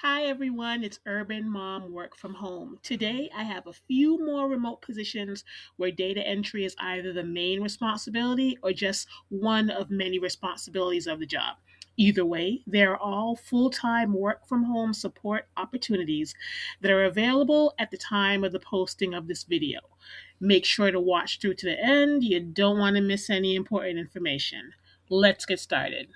Hi everyone, it's Urban Mom Work from Home. Today I have a few more remote positions where data entry is either the main responsibility or just one of many responsibilities of the job. Either way, they're all full time work from home support opportunities that are available at the time of the posting of this video. Make sure to watch through to the end. You don't want to miss any important information. Let's get started.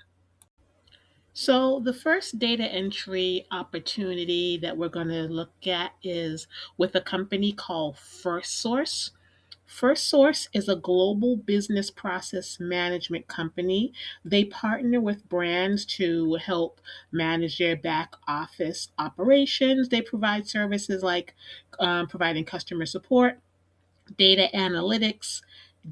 So, the first data entry opportunity that we're going to look at is with a company called First Source. First Source is a global business process management company. They partner with brands to help manage their back office operations. They provide services like providing customer support, data analytics,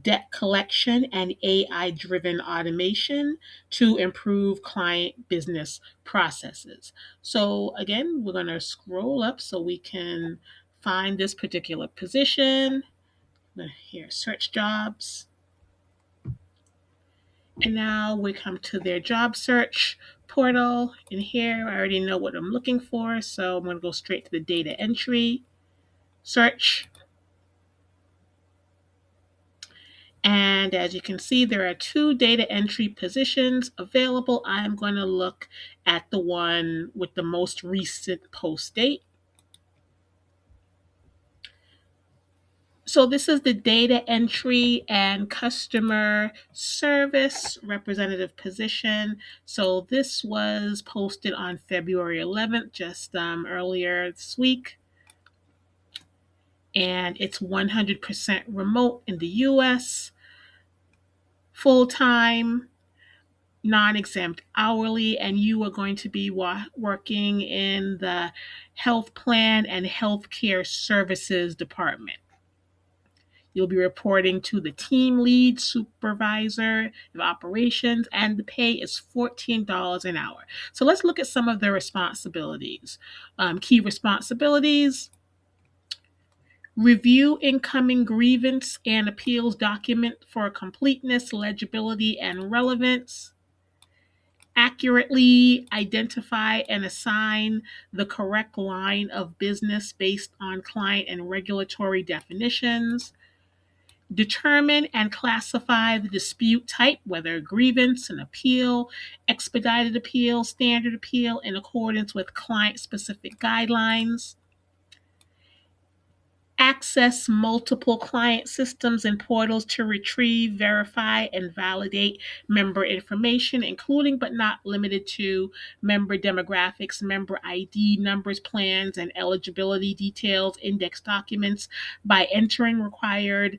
debt collection, and AI driven automation to improve client business processes. So, again, we're going to scroll up so we can find this particular position. Here, search jobs. And now we come to their job search portal. In here, I already know what I'm looking for. So, I'm going to go straight to the data entry search. And as you can see, there are two data entry positions available. I'm going to look at the one with the most recent post date. So this is the data entry and customer service representative position. So this was posted on February 11th, just earlier this week. And it's 100% remote in the US, full time, non-exempt hourly, and you are going to be working in the health plan and healthcare services department. You'll be reporting to the team lead supervisor of operations, and the pay is $14 an hour. So let's look at some of the responsibilities. Key responsibilities: review incoming grievance and appeals document for completeness, legibility, and relevance, accurately identify and assign the correct line of business based on client and regulatory definitions, determine and classify the dispute type, whether grievance, an appeal, expedited appeal, standard appeal, in accordance with client specific guidelines, access multiple client systems and portals to retrieve, verify, and validate member information, including but not limited to member demographics, member ID numbers, plans, and eligibility details, index documents by entering required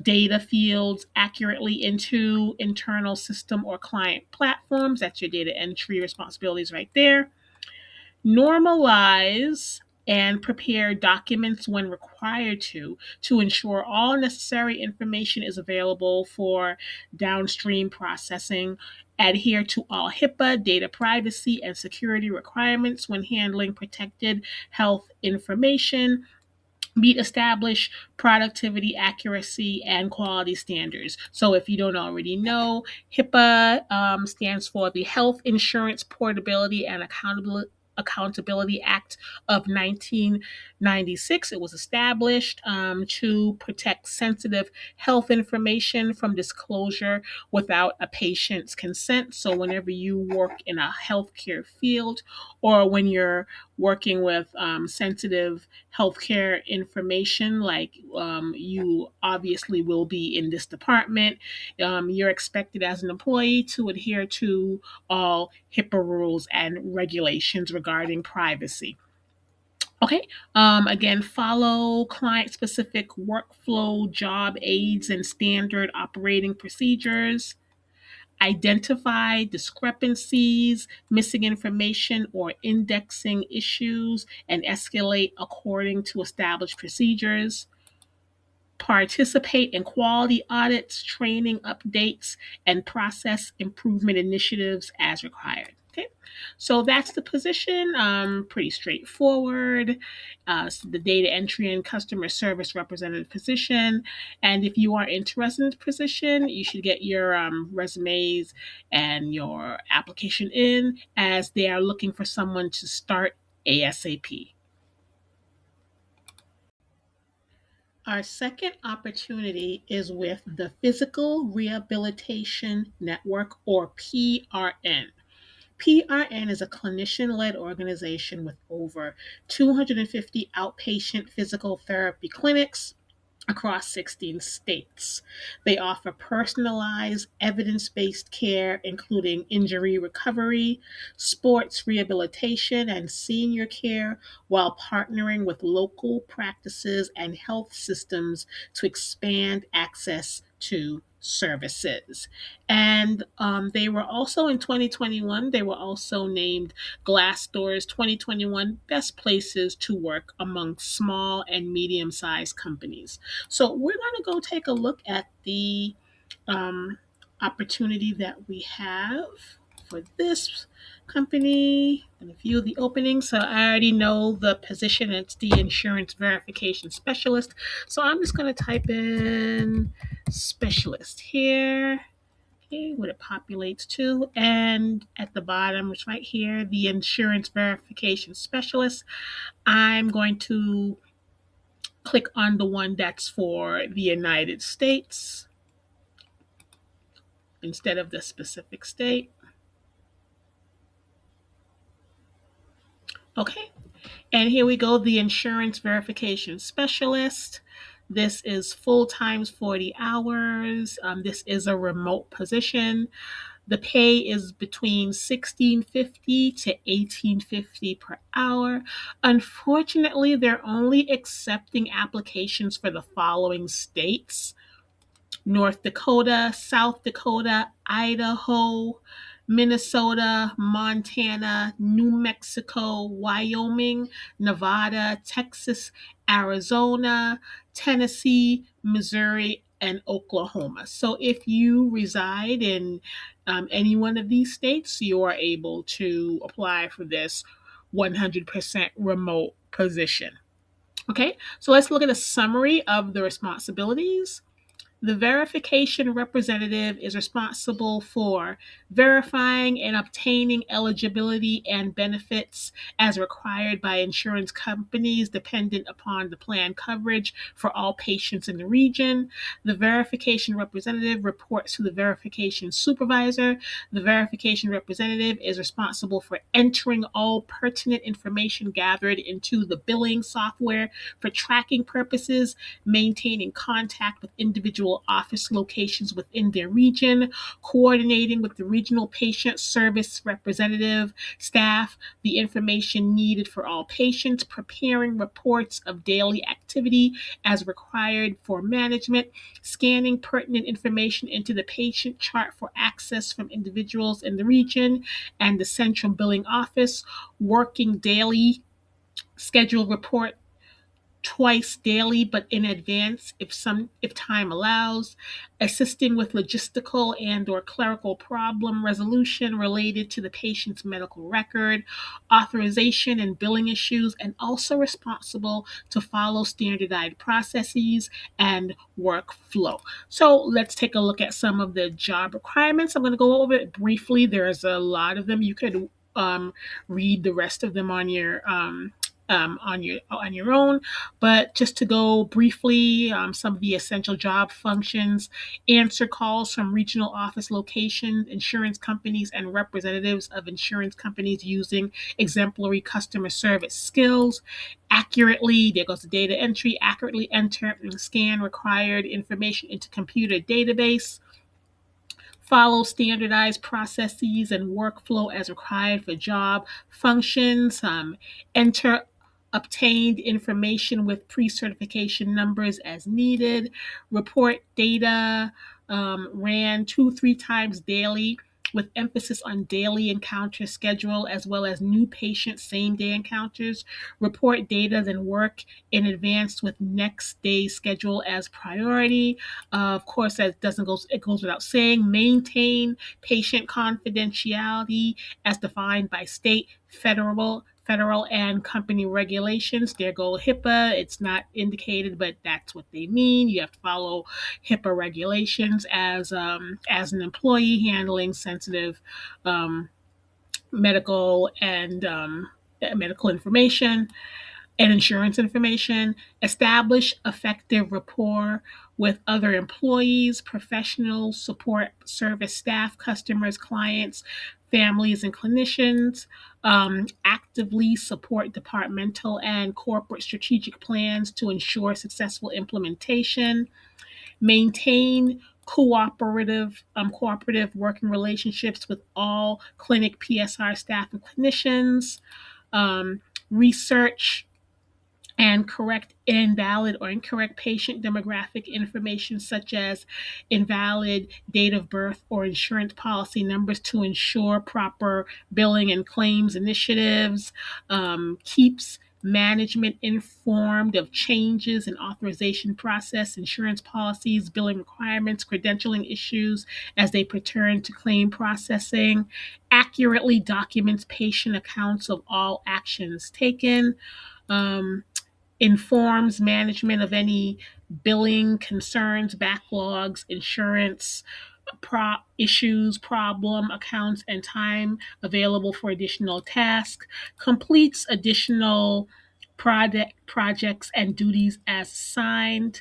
data fields accurately into internal system or client platforms. That's your data entry responsibilities right there. Normalize and prepare documents when required to ensure all necessary information is available for downstream processing. Adhere to all HIPAA, data privacy, and security requirements when handling protected health information. Meet established productivity, accuracy, and quality standards. So, if you don't already know, HIPAA stands for the Health Insurance Portability and Accountability Act of 1996. It was established to protect sensitive health information from disclosure without a patient's consent. So, whenever you work in a healthcare field or when you're working with sensitive healthcare information, like you obviously will be in this department, you're expected as an employee to adhere to all HIPAA rules and regulations regarding privacy. Okay. Again, follow client specific workflow, job aids, and standard operating procedures. Identify discrepancies, missing information, or indexing issues, and escalate according to established procedures. Participate in quality audits, training updates, and process improvement initiatives as required. Okay, so that's the position. Pretty straightforward. So the data entry and customer service representative position. And if you are interested in the position, you should get your resumes and your application in, as they are looking for someone to start ASAP. Our second opportunity is with the Physical Rehabilitation Network, or PRN. PRN is a clinician led organization with over 250 outpatient physical therapy clinics across 16 states. They offer personalized, evidence based care, including injury recovery, sports rehabilitation, and senior care, while partnering with local practices and health systems to expand access to services. And they were also in 2021, they were also named Glassdoor's 2021 Best Places to Work among small and medium sized companies. So we're going to go take a look at the um, opportunity that we have for this company and a few of the openings. So I already know the position. It's the insurance verification specialist. So I'm just going to type in specialist here. Okay, what it populates to. And at the bottom, it's right here, the insurance verification specialist. I'm going to click on the one that's for the United States instead of the specific state. Okay, and here we go, the insurance verification specialist. This is full times 40 hours. This is a remote position. The pay is between 16.50 to 18.50 per hour. Unfortunately, they're only accepting applications for the following states: North Dakota, South Dakota, Idaho, Minnesota, Montana, New Mexico, Wyoming, Nevada, Texas, Arizona, Tennessee, Missouri, and Oklahoma. So if you reside in any one of these states, you are able to apply for this 100% remote position. Okay, so let's look at a summary of the responsibilities. The verification representative is responsible for verifying and obtaining eligibility and benefits as required by insurance companies dependent upon the plan coverage for all patients in the region. The verification representative reports to the verification supervisor. The verification representative is responsible for entering all pertinent information gathered into the billing software for tracking purposes, maintaining contact with individual office locations within their region, coordinating with the regional patient service representative staff the information needed for all patients, preparing reports of daily activity as required for management, scanning pertinent information into the patient chart for access from individuals in the region and the central billing office, working daily scheduled report twice daily but in advance if time allows, assisting with logistical and or clerical problem resolution related to the patient's medical record, authorization and billing issues, and also responsible to follow standardized processes and workflow. So let's take a look at some of the job requirements. I'm going to go over it briefly. There's a lot of them. You could read the rest of them on your own. But just to go briefly, some of the essential job functions: answer calls from regional office locations, insurance companies, and representatives of insurance companies using exemplary customer service skills. Accurately, there goes the data entry, accurately enter and scan required information into computer database. Follow standardized processes and workflow as required for job functions. Enter obtained information with pre-certification numbers as needed. Report data ran 2-3 times daily with emphasis on daily encounter schedule as well as new patient same day encounters. Report data, then work in advance with next day's schedule as priority. Of course, that doesn't go, it goes without saying. Maintain patient confidentiality as defined by state, federal and company regulations. There go HIPAA. It's not indicated, but that's what they mean. You have to follow HIPAA regulations as an employee handling sensitive medical and medical information, and insurance information, establish effective rapport with other employees, professionals, support service staff, customers, clients, families, and clinicians, actively support departmental and corporate strategic plans to ensure successful implementation, maintain cooperative working relationships with all clinic PSR staff and clinicians, research and correct invalid or incorrect patient demographic information such as invalid date of birth or insurance policy numbers to ensure proper billing and claims initiatives, keeps management informed of changes in authorization process, insurance policies, billing requirements, credentialing issues as they pertain to claim processing, accurately documents patient accounts of all actions taken, um, informs management of any billing concerns, backlogs, insurance issues, problem accounts, and time available for additional tasks, completes additional projects and duties as assigned.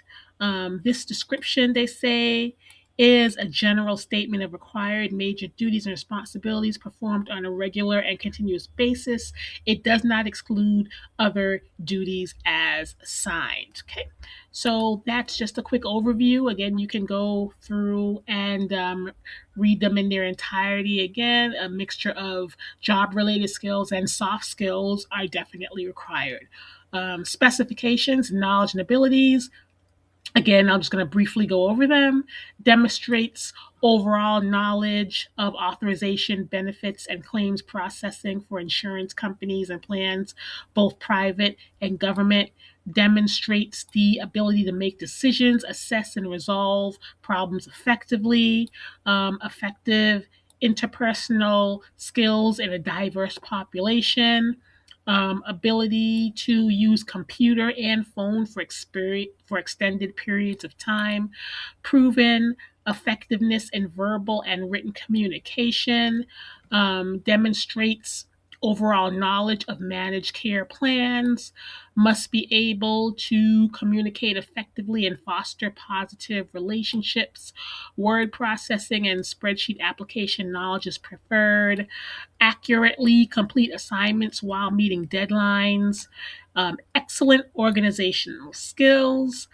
This description, they say, is a general statement of required major duties and responsibilities performed on a regular and continuous basis. It does not exclude other duties as assigned. Okay, so that's just a quick overview. Again, you can go through and read them in their entirety. Again, a mixture of job related skills and soft skills are definitely required. Specifications, knowledge, and abilities. Again, I'm just going to briefly go over them. Demonstrates overall knowledge of authorization, benefits, and claims processing for insurance companies and plans, both private and government. Demonstrates the ability to make decisions, assess and resolve problems effectively, effective interpersonal skills in a diverse population, ability to use computer and phone for extended periods of time, proven effectiveness in verbal and written communication, demonstrates overall knowledge of managed care plans, must be able to communicate effectively and foster positive relationships, word processing and spreadsheet application knowledge is preferred, accurately complete assignments while meeting deadlines, excellent organizational skills,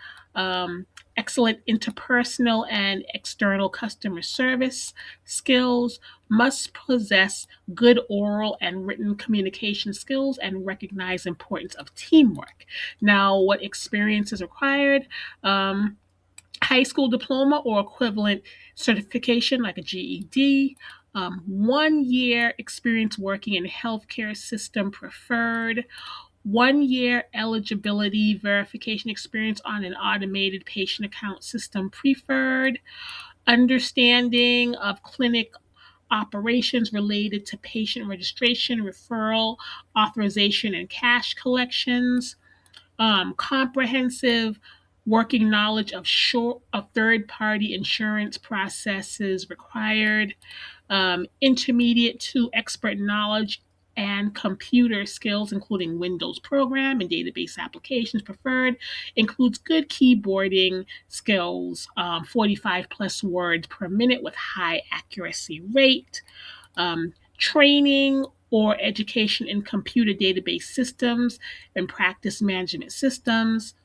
excellent interpersonal and external customer service skills, must possess good oral and written communication skills and recognize importance of teamwork. Now, what experience is required? High school diploma or equivalent certification like a GED, 1 year experience working in healthcare system preferred, 1 year eligibility verification experience on an automated patient account system preferred, understanding of clinic operations related to patient registration, referral, authorization, and cash collections, comprehensive working knowledge of third-party insurance processes required, intermediate to expert knowledge and computer skills, including Windows program and database applications preferred, includes good keyboarding skills, 45 plus words per minute with high accuracy rate, training or education in computer database systems and practice management systems,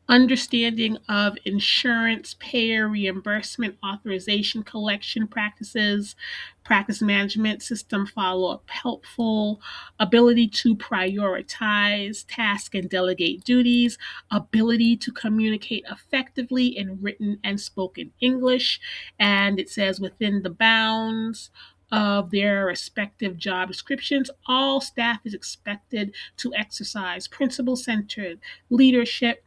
understanding of insurance payer reimbursement authorization collection practices, practice management system follow-up helpful, ability to prioritize task and delegate duties, ability to communicate effectively in written and spoken English, and it says within the bounds of their respective job descriptions, all staff is expected to exercise principle-centered leadership,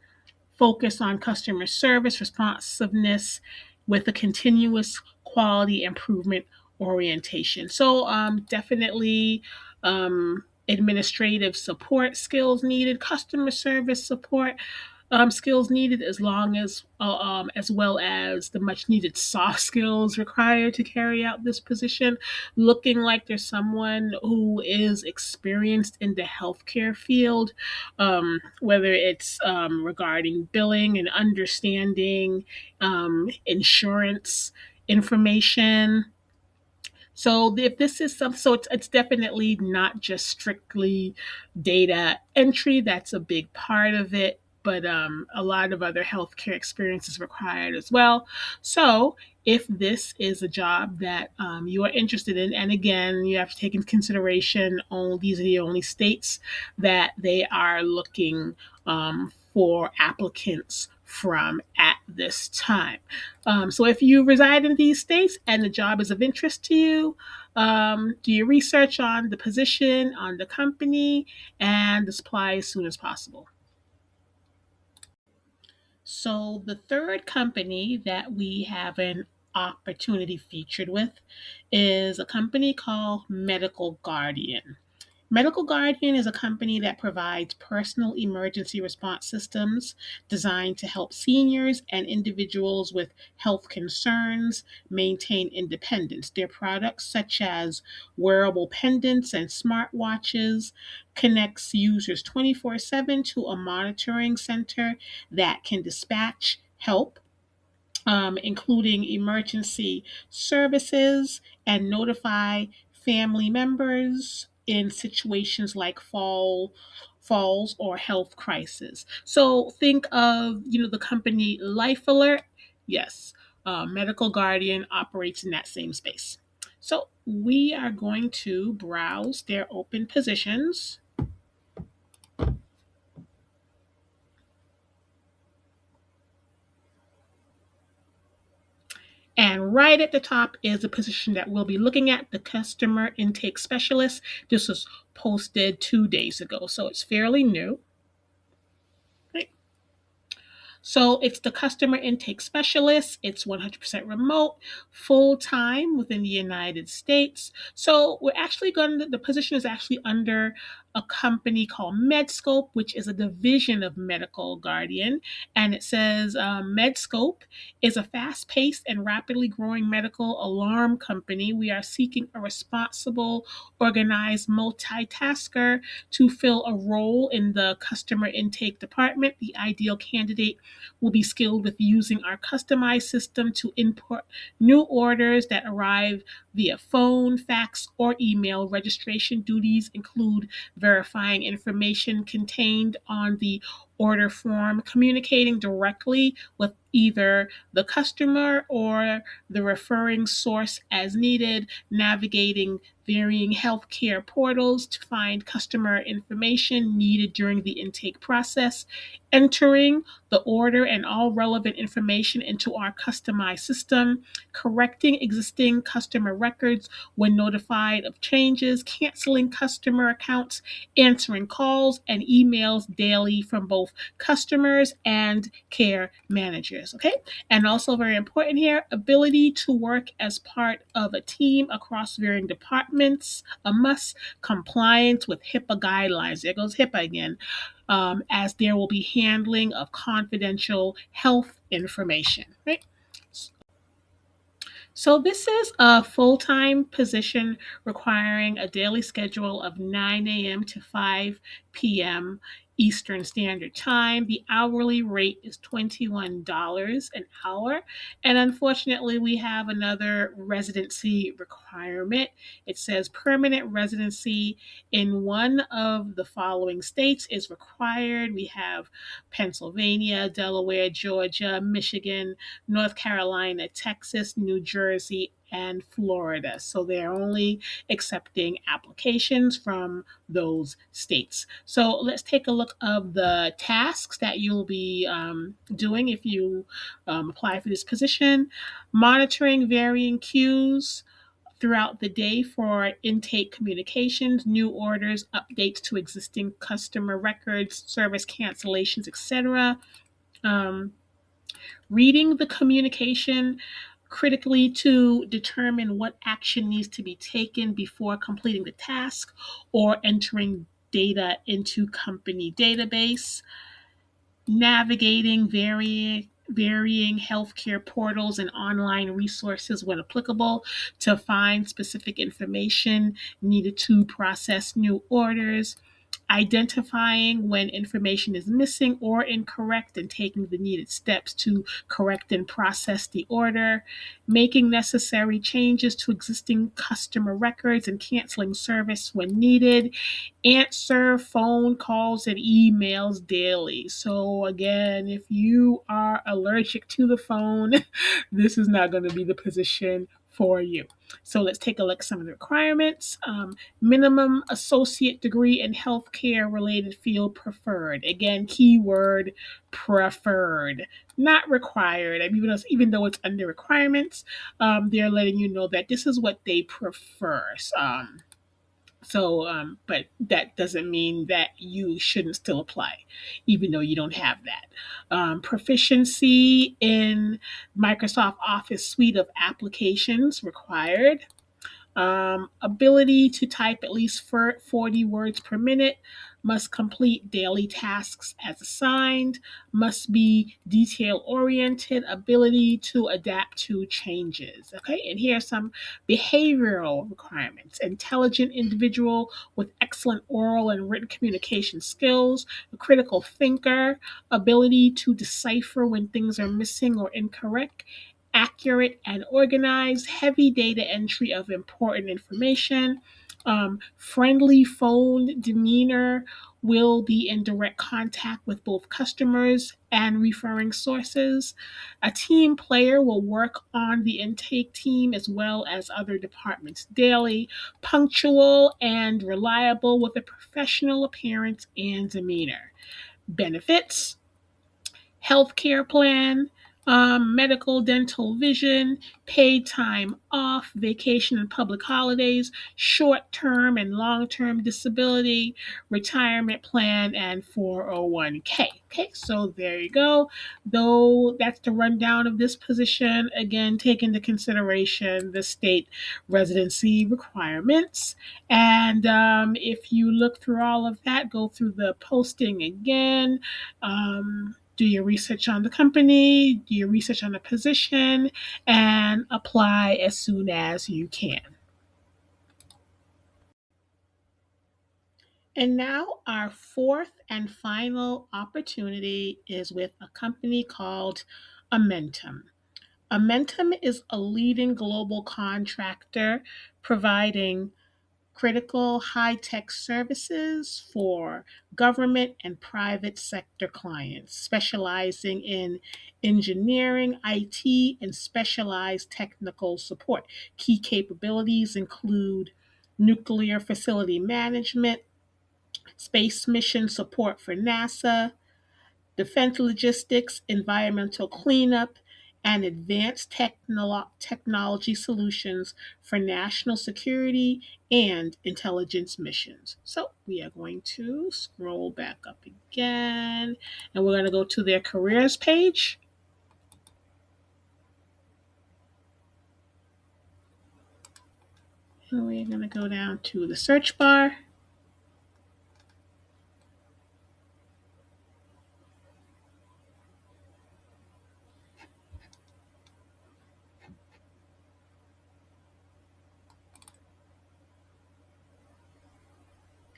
focus on customer service responsiveness with a continuous quality improvement orientation. So definitely administrative support skills needed, customer service support, skills needed, as well as the much needed soft skills required to carry out this position. Looking like there's someone who is experienced in the healthcare field, whether it's regarding billing and understanding insurance information. So if this is some, so it's definitely not just strictly data entry. That's a big part of it, but a lot of other healthcare experience is required as well. So if this is a job that you are interested in, and again, you have to take into consideration only these are the only states that they are looking for applicants from at this time. So if you reside in these states and the job is of interest to you, do your research on the position, on the company, and apply as soon as possible. So the third company that we have an opportunity featured with is a company called Medical Guardian. Medical Guardian is a company that provides personal emergency response systems designed to help seniors and individuals with health concerns maintain independence. Their products, such as wearable pendants and smartwatches, connects users 24/7 to a monitoring center that can dispatch help, including emergency services, and notify family members in situations like falls or health crisis. So think of the company Life Alert. Yes, Medical Guardian operates in that same space. So we are going to browse their open positions. And right at the top is the position that we'll be looking at, the customer intake specialist. This was posted 2 days ago, so it's fairly new. Right. So it's the customer intake specialist. It's 100% remote, full time within the United States. So we're actually the position is actually under a company called Medscope, which is a division of Medical Guardian. And it says Medscope is a fast paced and rapidly growing medical alarm company. We are seeking a responsible, organized multitasker to fill a role in the customer intake department. The ideal candidate will be skilled with using our customized system to import new orders that arrive via phone, fax, or email. Registration duties include verifying information contained on the order form, communicating directly with either the customer or the referring source as needed, navigating varying healthcare portals to find customer information needed during the intake process, entering the order and all relevant information into our customized system, correcting existing customer records when notified of changes, canceling customer accounts, answering calls and emails daily from both customers and care managers. Okay. And also, very important here, ability to work as part of a team across varying departments, a must, compliance with HIPAA guidelines. There goes HIPAA again. As there will be handling of confidential health information. Right? So this is a full-time position requiring a daily schedule of 9 a.m. to 5 p.m. Eastern Standard Time. The hourly rate is $21 an hour. And unfortunately, we have another residency requirement. It says permanent residency in one of the following states is required. We have Pennsylvania, Delaware, Georgia, Michigan, North Carolina, Texas, New Jersey, and Florida. So they're only accepting applications from those states. So let's take a look of the tasks that you'll be doing if you apply for this position. Monitoring varying queues throughout the day for intake communications, new orders, updates to existing customer records, service cancellations, etc. Um, Reading the communication critically to determine what action needs to be taken before completing the task or entering data into company database. navigating varying healthcare portals and online resources when applicable to find specific information needed to process new orders, identifying when information is missing or incorrect and taking the needed steps to correct and process the order, making necessary changes to existing customer records and canceling service when needed, answer phone calls and emails daily. So, again, if you are allergic to the phone, this is not going to be the position for you. So, let's take a look at some of the requirements. Minimum associate degree in healthcare related field preferred. Again, keyword preferred, not required. I mean, even though it's under requirements, they're letting you know that this is what they prefer. But that doesn't mean that you shouldn't still apply, even though you don't have that. Proficiency in Microsoft Office suite of applications required. Ability to type at least 40 words per minute, must complete daily tasks as assigned, must be detail oriented, ability to adapt to changes. Okay, and here are some behavioral requirements: intelligent individual with excellent oral and written communication skills, a critical thinker, ability to decipher when things are missing or incorrect, accurate and organized, heavy data entry of important information, friendly phone demeanor, will be in direct contact with both customers and referring sources. A team player will work on the intake team as well as other departments daily, punctual and reliable with a professional appearance and demeanor. Benefits: healthcare plan, medical, dental, vision, paid time off, vacation and public holidays, short term and long term disability, retirement plan, and 401k. Okay, so there you go. Though that's the rundown of this position. Again, take into consideration the state residency requirements. And if you look through all of that, go through the posting again. Do your research on the company, do your research on the position, and apply as soon as you can. And now, our fourth and final opportunity is with a company called Amentum. Amentum is a leading global contractor providing critical high-tech services for government and private sector clients, specializing in engineering, IT, and specialized technical support. Key capabilities include nuclear facility management, space mission support for NASA, defense logistics, environmental cleanup, and advanced technology solutions for national security and intelligence missions. So we are going to scroll back up again, and we're going to go to their careers page. And we're going to go down to the search bar.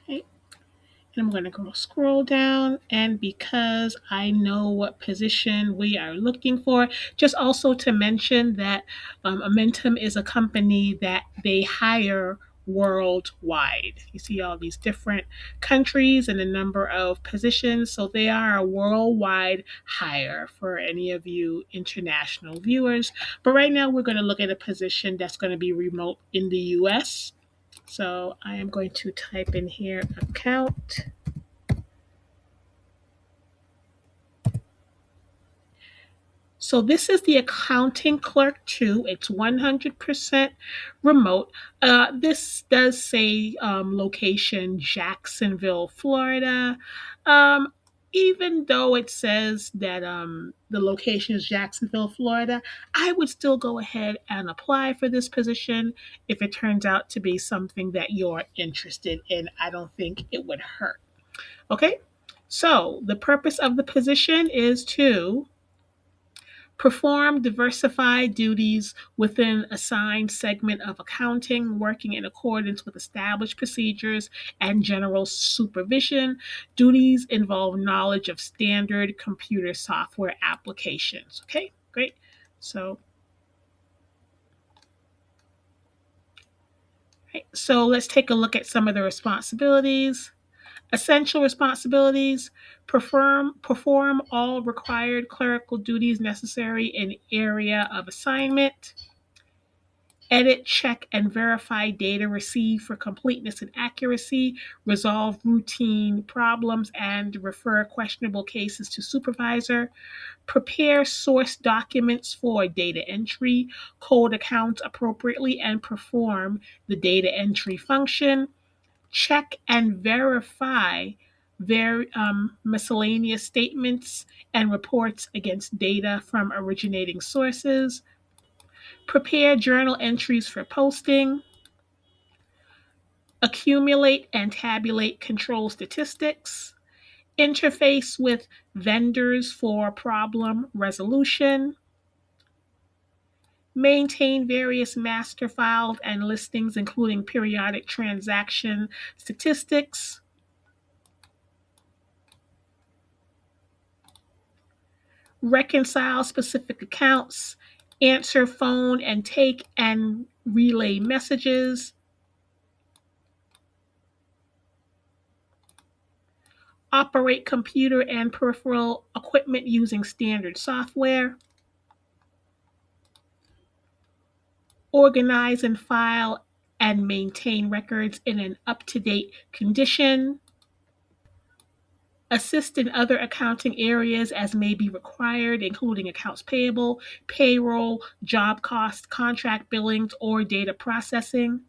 Okay, and I'm going to go scroll down, and because I know what position we are looking for, just also to mention that Amentum is a company that they hire worldwide. You see all these different countries and a number of positions, so they are a worldwide hire for any of you international viewers. But right now we're going to look at a position that's going to be remote in the US. So I am going to type in here account. So this is the accounting clerk too. It's 100% remote. This does say location Jacksonville, Florida. Um, Even though it says that the location is Jacksonville, Florida, I would still go ahead and apply for this position if it turns out to be something that you're interested in. I don't think it would hurt. Okay, So the purpose of the position is to perform diversified duties within assigned segment of accounting, working in accordance with established procedures and general supervision. Duties involve knowledge of standard computer software applications. Okay, great. So, right, so let's take a look at some of the responsibilities. Essential responsibilities: perform all required clerical duties necessary in area of assignment. Edit, check, and verify data received for completeness and accuracy. Resolve routine problems and refer questionable cases to supervisor. Prepare source documents for data entry. Code accounts appropriately and perform the data entry function. Check and verify miscellaneous statements and reports against data from originating sources. Prepare journal entries for posting. Accumulate and tabulate control statistics. Interface with vendors for problem resolution. Maintain various master files and listings, including periodic transaction statistics. Reconcile specific accounts. Answer phone and take and relay messages. Operate computer and peripheral equipment using standard software. Organize and file and maintain records in an up-to-date condition. Assist in other accounting areas as may be required, including accounts payable, payroll, job costs, contract billings, or data processing.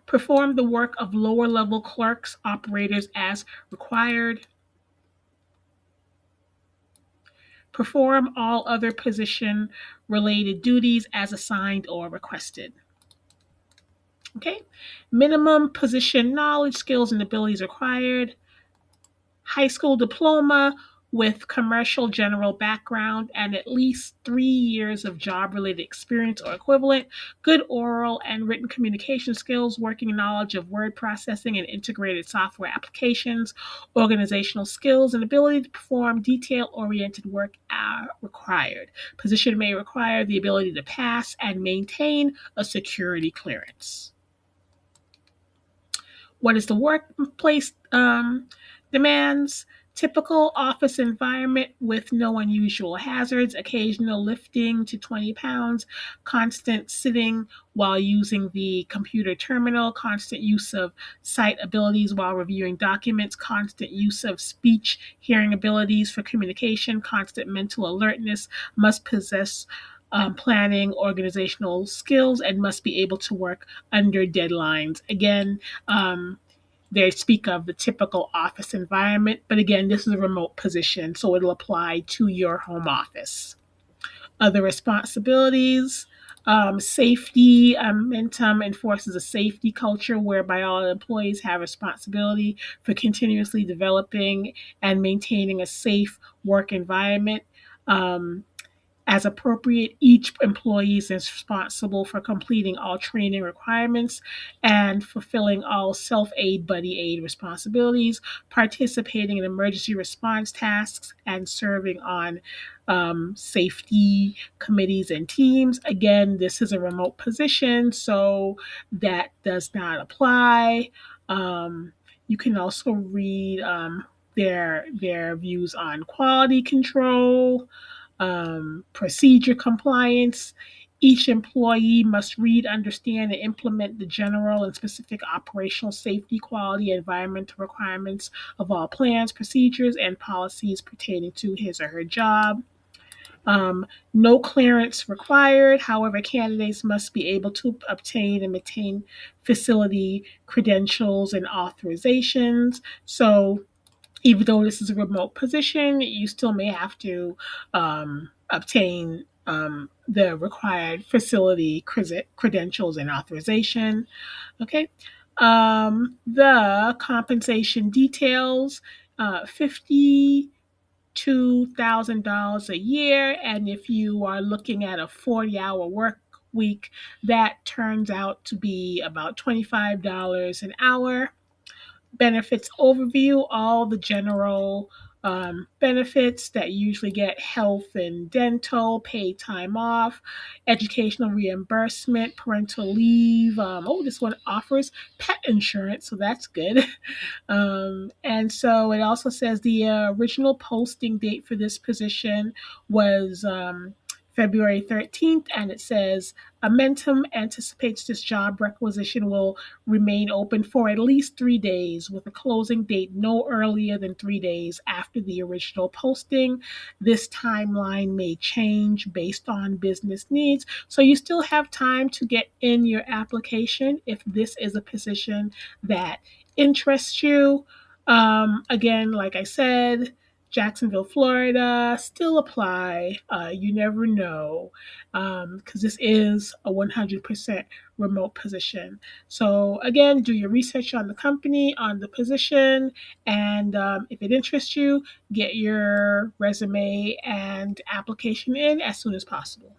Perform the work of lower-level clerks, operators as required. Perform all other position-related duties as assigned or requested. Okay. Minimum position knowledge, skills, and abilities required: high school diploma with commercial general background and at least 3 years of job-related experience or equivalent, good oral and written communication skills, working knowledge of word processing and integrated software applications, organizational skills, and ability to perform detail-oriented work are required. Position may require the ability to pass and maintain a security clearance. What is the workplace demands? Typical office environment with no unusual hazards, occasional lifting to 20 pounds, constant sitting while using the computer terminal, constant use of sight abilities while reviewing documents, constant use of speech, hearing abilities for communication, constant mental alertness, must possess planning, organizational skills, and must be able to work under deadlines. Again, they speak of the typical office environment, but again, this is a remote position, so it'll apply to your home office. Other responsibilities: safety. Mentum enforces a safety culture whereby all employees have responsibility for continuously developing and maintaining a safe work environment. As appropriate, each employee is responsible for completing all training requirements and fulfilling all self-aid, buddy aid responsibilities, participating in emergency response tasks, and serving on safety committees and teams. Again, this is a remote position, so that does not apply. You can also read their views on quality control, procedure compliance. Each employee must read, understand, and implement the general and specific operational safety, quality, and environmental requirements of all plans, procedures, and policies pertaining to his or her job. No clearance required. However, candidates must be able to obtain and maintain facility credentials and authorizations. So even though this is a remote position, you still may have to obtain the required facility credentials and authorization. Okay. The compensation details, 52,000 a year. And if you are looking at a 40-hour work week, that turns out to be about $25 an hour. Benefits overview, all the general benefits that you usually get: health and dental, paid time off, educational reimbursement, parental leave. This one offers pet insurance, so that's good. And so it also says the original posting date for this position was February 13th, and it says Amentum anticipates this job requisition will remain open for at least 3 days, with a closing date no earlier than 3 days after the original posting. This timeline may change based on business needs, so you still have time to get in your application if this is a position that interests you. Again, like I said, Jacksonville, Florida, still apply. You never know, because this is a 100% remote position. So, again, do your research on the company, on the position, and if it interests you, get your resume and application in as soon as possible.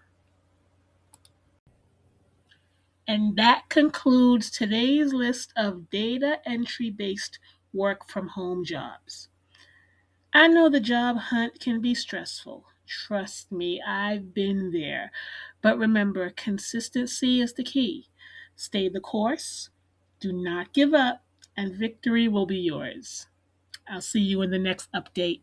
And that concludes today's list of data entry based work from home jobs. I know the job hunt can be stressful. Trust me, I've been there. But remember, consistency is the key. Stay the course, do not give up, and victory will be yours. I'll see you in the next update.